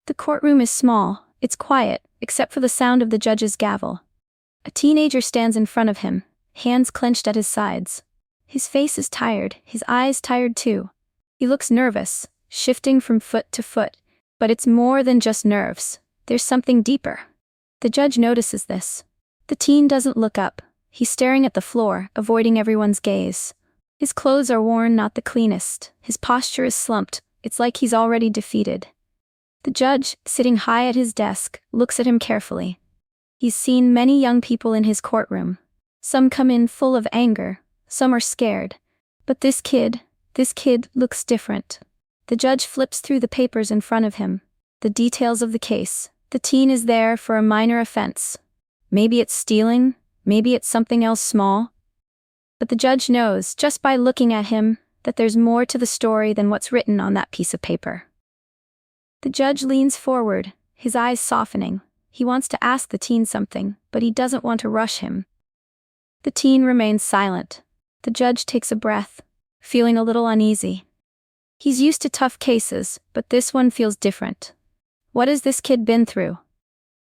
The courtroom is small, it's quiet, except for the sound of the judge's gavel. A teenager stands in front of him, hands clenched at his sides. His face is tired, his eyes tired too. He looks nervous, shifting from foot to foot, but it's more than just nerves. There's something deeper. The judge notices this. The teen doesn't look up. He's staring at the floor, avoiding everyone's gaze. His clothes are worn, not the cleanest. His posture is slumped. It's like he's already defeated. The judge, sitting high at his desk, looks at him carefully. He's seen many young people in his courtroom. Some come in full of anger, some are scared. But this kid looks different. The judge flips through the papers in front of him. The details of the case. The teen is there for a minor offense. Maybe it's stealing, maybe it's something else small. But the judge knows, just by looking at him, that there's more to the story than what's written on that piece of paper. The judge leans forward, his eyes softening. He wants to ask the teen something, but he doesn't want to rush him. The teen remains silent. The judge takes a breath, feeling a little uneasy. He's used to tough cases, but this one feels different. What has this kid been through?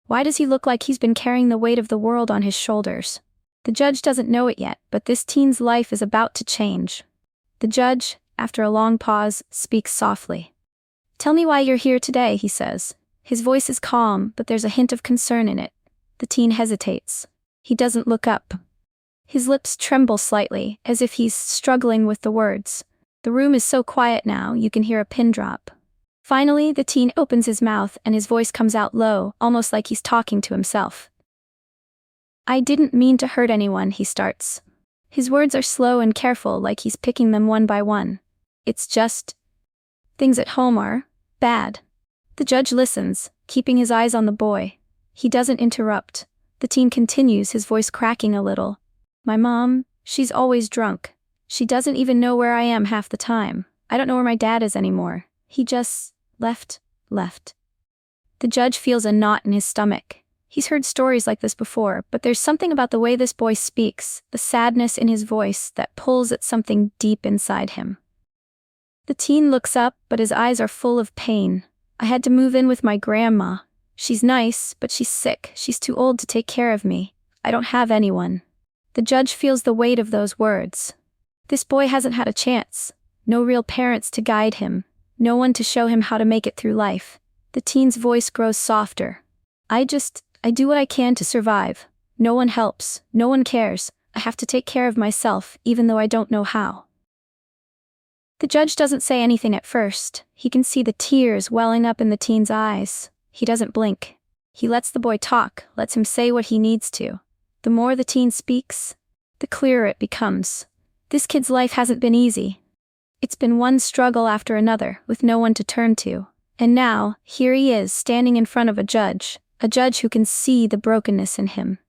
Why does he look like he's been carrying the weight of the world on his shoulders? The judge doesn't know it yet, but this teen's life is about to change. The judge, after a long pause, speaks softly. "Tell me why you're here today," he says. His voice is calm, but there's a hint of concern in it. The teen hesitates. He doesn't look up. His lips tremble slightly, as if he's struggling with the words. The room is so quiet now, you can hear a pin drop. Finally, the teen opens his mouth and his voice comes out low, almost like he's talking to himself. "I didn't mean to hurt anyone," he starts. His words are slow and careful, like he's picking them one by one. "It's just... things at home are... bad." The judge listens, keeping his eyes on the boy. He doesn't interrupt. The teen continues, his voice cracking a little. "My mom, she's always drunk. She doesn't even know where I am half the time. I don't know where my dad is anymore. He just... left. The judge feels a knot in his stomach. He's heard stories like this before, but there's something about the way this boy speaks, the sadness in his voice, that pulls at something deep inside him. The teen looks up, but his eyes are full of pain. "I had to move in with my grandma. She's nice, but she's sick. She's too old to take care of me. I don't have anyone." The judge feels the weight of those words. This boy hasn't had a chance. No real parents to guide him. No one to show him how to make it through life. The teen's voice grows softer. I do what I can to survive. No one helps. No one cares. I have to take care of myself, even though I don't know how." The judge doesn't say anything at first. He can see the tears welling up in the teen's eyes. He doesn't blink. He lets the boy talk, lets him say what he needs to. The more the teen speaks, the clearer it becomes. This kid's life hasn't been easy. It's been one struggle after another, with no one to turn to. And now, here he is, standing in front of a judge who can see the brokenness in him.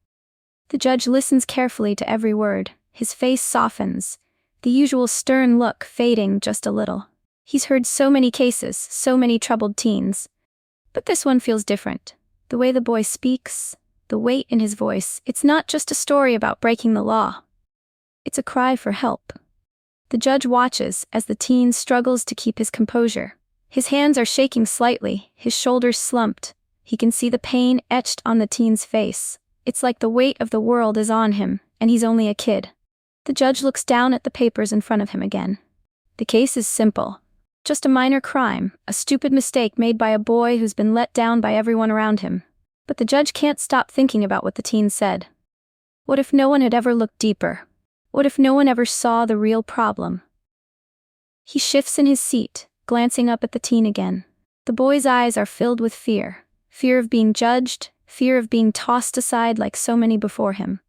The judge listens carefully to every word. His face softens, the usual stern look fading just a little. He's heard so many cases, so many troubled teens. But this one feels different. The way the boy speaks, the weight in his voice, it's not just a story about breaking the law. It's a cry for help. The judge watches as the teen struggles to keep his composure. His hands are shaking slightly, his shoulders slumped. He can see the pain etched on the teen's face. It's like the weight of the world is on him, and he's only a kid. The judge looks down at the papers in front of him again. The case is simple. Just a minor crime, a stupid mistake made by a boy who's been let down by everyone around him. But the judge can't stop thinking about what the teen said. What if no one had ever looked deeper? What if no one ever saw the real problem? He shifts in his seat, glancing up at the teen again. The boy's eyes are filled with fear. Fear of being judged, fear of being tossed aside like so many before him.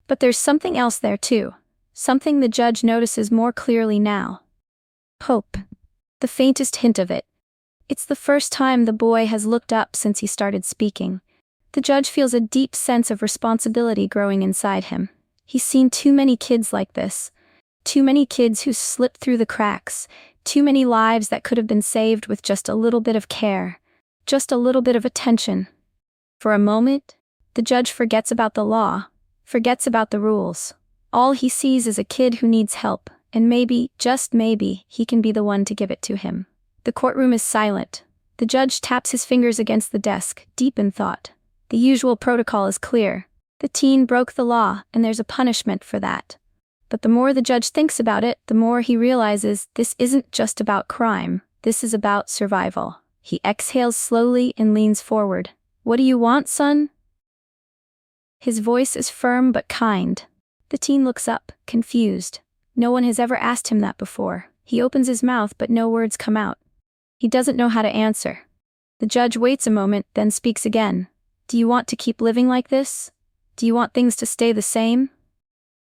But there's something else there too. Something the judge notices more clearly now. Hope. The faintest hint of it. It's the first time the boy has looked up since he started speaking. The judge feels a deep sense of responsibility growing inside him. He's seen too many kids like this. Too many kids who slipped through the cracks. Too many lives that could have been saved with just a little bit of care. Just a little bit of attention. For a moment, the judge forgets about the law, forgets about the rules. All he sees is a kid who needs help, and maybe, just maybe, he can be the one to give it to him. The courtroom is silent. The judge taps his fingers against the desk, deep in thought. The usual protocol is clear. The teen broke the law, and there's a punishment for that. But the more the judge thinks about it, the more he realizes this isn't just about crime. This is about survival. He exhales slowly and leans forward. "What do you want, son?" His voice is firm but kind. The teen looks up, confused. No one has ever asked him that before. He opens his mouth but no words come out. He doesn't know how to answer. The judge waits a moment, then speaks again. "Do you want to keep living like this? Do you want things to stay the same?"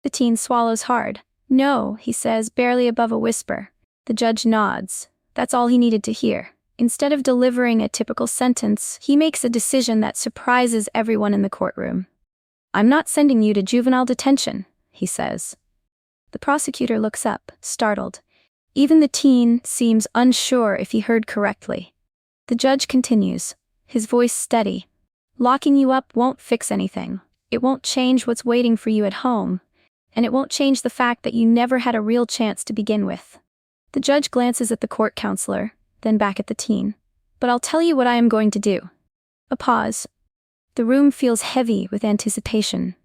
The teen swallows hard. "No," he says, barely above a whisper. The judge nods. That's all he needed to hear. Instead of delivering a typical sentence, he makes a decision that surprises everyone in the courtroom. "I'm not sending you to juvenile detention," he says. The prosecutor looks up, startled. Even the teen seems unsure if he heard correctly. The judge continues, his voice steady. "Locking you up won't fix anything. It won't change what's waiting for you at home. And it won't change the fact that you never had a real chance to begin with." The judge glances at the court counselor, then back at the teen. "But I'll tell you what I am going to do." A pause. The room feels heavy with anticipation.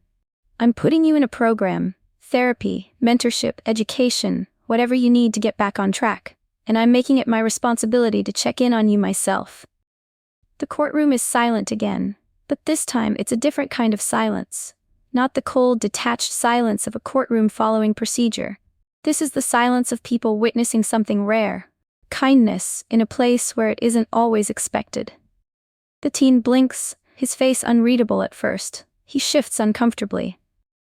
"I'm putting you in a program, therapy, mentorship, education, whatever you need to get back on track, and I'm making it my responsibility to check in on you myself." The courtroom is silent again, but this time it's a different kind of silence. Not the cold, detached silence of a courtroom following procedure. This is the silence of people witnessing something rare. Kindness in a place where it isn't always expected. The teen blinks, his face unreadable at first. He shifts uncomfortably.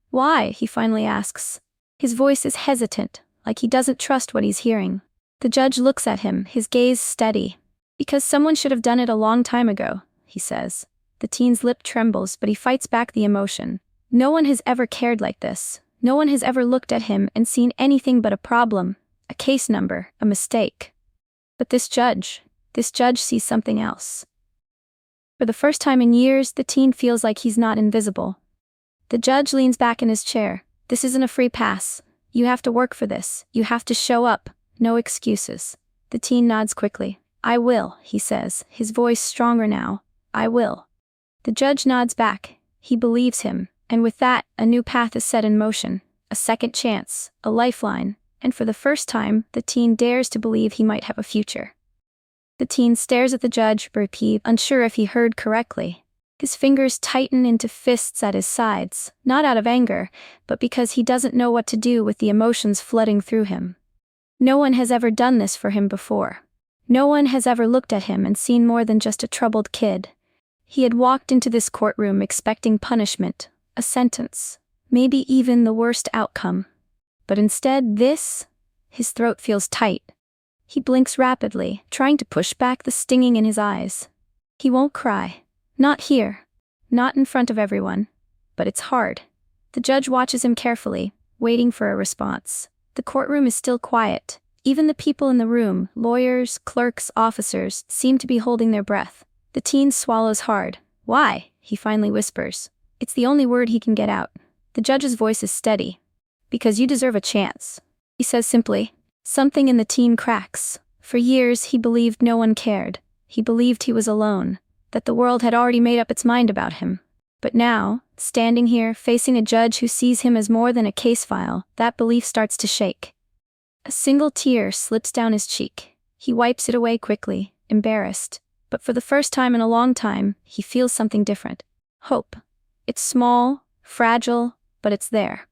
"Why?" he finally asks. His voice is hesitant, like he doesn't trust what he's hearing. The judge looks at him, his gaze steady. "Because someone should have done it a long time ago," he says. The teen's lip trembles, but he fights back the emotion. No one has ever cared like this. No one has ever looked at him and seen anything but a problem, a case number, a mistake. But this judge sees something else. For the first time in years, the teen feels like he's not invisible. The judge leans back in his chair. "This isn't a free pass. You have to work for this. You have to show up. No excuses." The teen nods quickly. "I will," he says, his voice stronger now. "I will." The judge nods back. He believes him, and with that, a new path is set in motion. A second chance, a lifeline, and for the first time, the teen dares to believe he might have a future. The teen stares at the judge, unsure if he heard correctly. His fingers tighten into fists at his sides, not out of anger, but because he doesn't know what to do with the emotions flooding through him. No one has ever done this for him before. No one has ever looked at him and seen more than just a troubled kid. He had walked into this courtroom expecting punishment, a sentence, maybe even the worst outcome. But instead, his throat feels tight. He blinks rapidly, trying to push back the stinging in his eyes. He won't cry. Not here. Not in front of everyone. But it's hard. The judge watches him carefully, waiting for a response. The courtroom is still quiet. Even the people in the room, lawyers, clerks, officers, seem to be holding their breath. The teen swallows hard. "Why?" he finally whispers. It's the only word he can get out. The judge's voice is steady. "Because you deserve a chance," he says simply. Something in the teen cracks. For years he believed no one cared. He believed he was alone, that the world had already made up its mind about him. But now, standing here, facing a judge who sees him as more than a case file, that belief starts to shake. A single tear slips down his cheek. He wipes it away quickly, embarrassed. But for the first time in a long time, he feels something different. Hope. It's small, fragile, but it's there.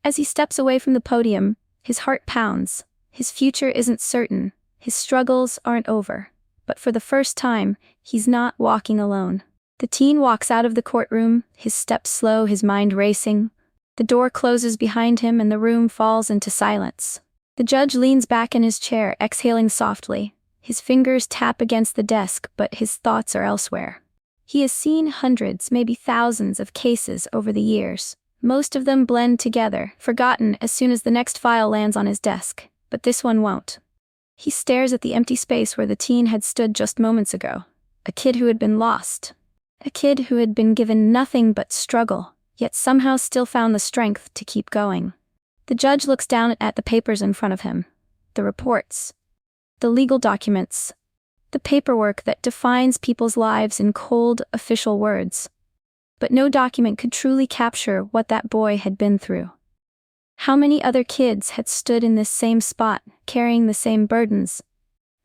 As he steps away from the podium, his heart pounds. His future isn't certain. His struggles aren't over. But for the first time, he's not walking alone. The teen walks out of the courtroom, his steps slow, his mind racing. The door closes behind him and the room falls into silence. The judge leans back in his chair, exhaling softly. His fingers tap against the desk, but his thoughts are elsewhere. He has seen hundreds, maybe thousands of cases over the years. Most of them blend together, forgotten as soon as the next file lands on his desk. But this one won't. He stares at the empty space where the teen had stood just moments ago. A kid who had been lost. A kid who had been given nothing but struggle, yet somehow still found the strength to keep going. The judge looks down at the papers in front of him. The reports. The legal documents. The paperwork that defines people's lives in cold, official words. But no document could truly capture what that boy had been through. How many other kids had stood in this same spot, carrying the same burdens?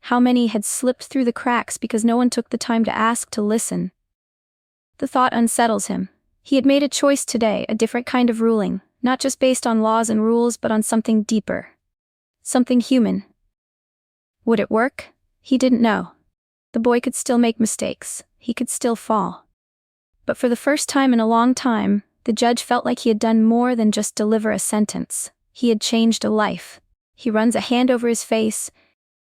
How many had slipped through the cracks because no one took the time to ask, to listen? The thought unsettles him. He had made a choice today, a different kind of ruling, not just based on laws and rules but on something deeper. Something human. Would it work? He didn't know. The boy could still make mistakes. He could still fall. But for the first time in a long time, the judge felt like he had done more than just deliver a sentence. He had changed a life. He runs a hand over his face,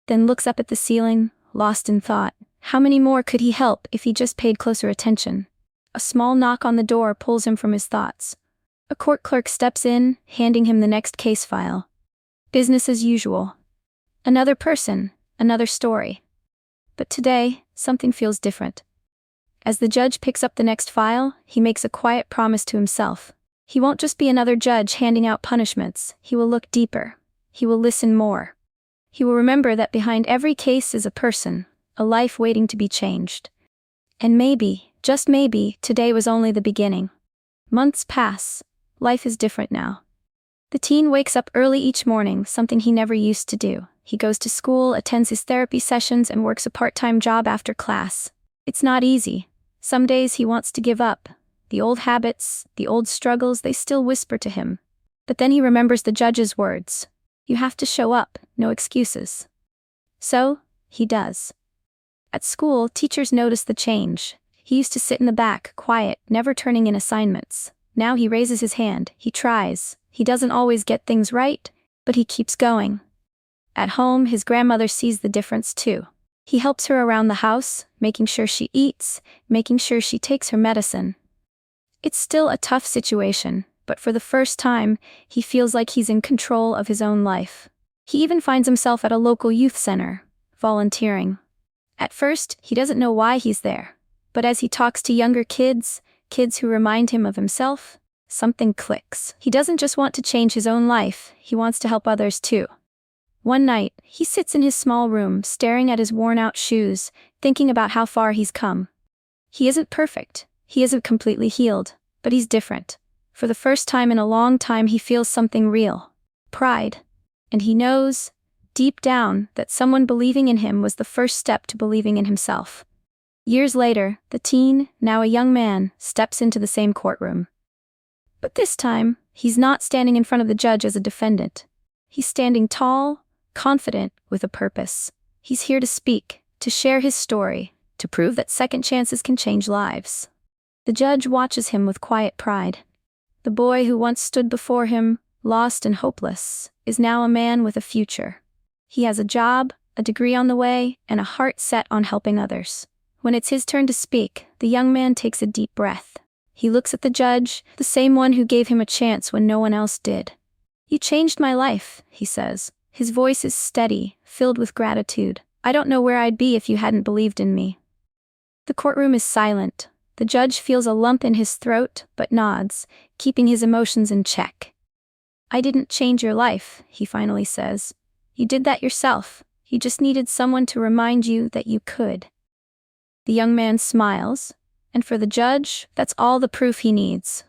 then looks up at the ceiling, lost in thought. How many more could he help if he just paid closer attention? A small knock on the door pulls him from his thoughts. A court clerk steps in, handing him the next case file. Business as usual. Another person, another story. But today, something feels different. As the judge picks up the next file, he makes a quiet promise to himself. He won't just be another judge handing out punishments. He will look deeper. He will listen more. He will remember that behind every case is a person, a life waiting to be changed. And maybe, just maybe, today was only the beginning. Months pass. Life is different now. The teen wakes up early each morning, something he never used to do. He goes to school, attends his therapy sessions, and works a part-time job after class. It's not easy. Some days he wants to give up. The old habits, the old struggles, they still whisper to him. But then he remembers the judge's words. You have to show up, no excuses. So, he does. At school, teachers notice the change. He used to sit in the back, quiet, never turning in assignments. Now he raises his hand, he tries. He doesn't always get things right, but he keeps going. At home, his grandmother sees the difference too. He helps her around the house, making sure she eats, making sure she takes her medicine. It's still a tough situation, but for the first time, he feels like he's in control of his own life. He even finds himself at a local youth center, volunteering. At first, he doesn't know why he's there. But as he talks to younger kids who remind him of himself, something clicks. He doesn't just want to change his own life, he wants to help others too. One night, he sits in his small room, staring at his worn-out shoes, thinking about how far he's come. He isn't perfect, he isn't completely healed, but he's different. For the first time in a long time, he feels something real. Pride. And he knows, deep down, that someone believing in him was the first step to believing in himself. Years later, the teen, now a young man, steps into the same courtroom. But this time, he's not standing in front of the judge as a defendant. He's standing tall, confident, with a purpose. He's here to speak, to share his story, to prove that second chances can change lives. The judge watches him with quiet pride. The boy who once stood before him, lost and hopeless, is now a man with a future. He has a job, a degree on the way, and a heart set on helping others. When it's his turn to speak, the young man takes a deep breath. He looks at the judge, the same one who gave him a chance when no one else did. You changed my life, he says. His voice is steady, filled with gratitude. I don't know where I'd be if you hadn't believed in me. The courtroom is silent. The judge feels a lump in his throat, but nods, keeping his emotions in check. I didn't change your life, he finally says. You did that yourself. You just needed someone to remind you that you could. The young man smiles, and for the judge, that's all the proof he needs.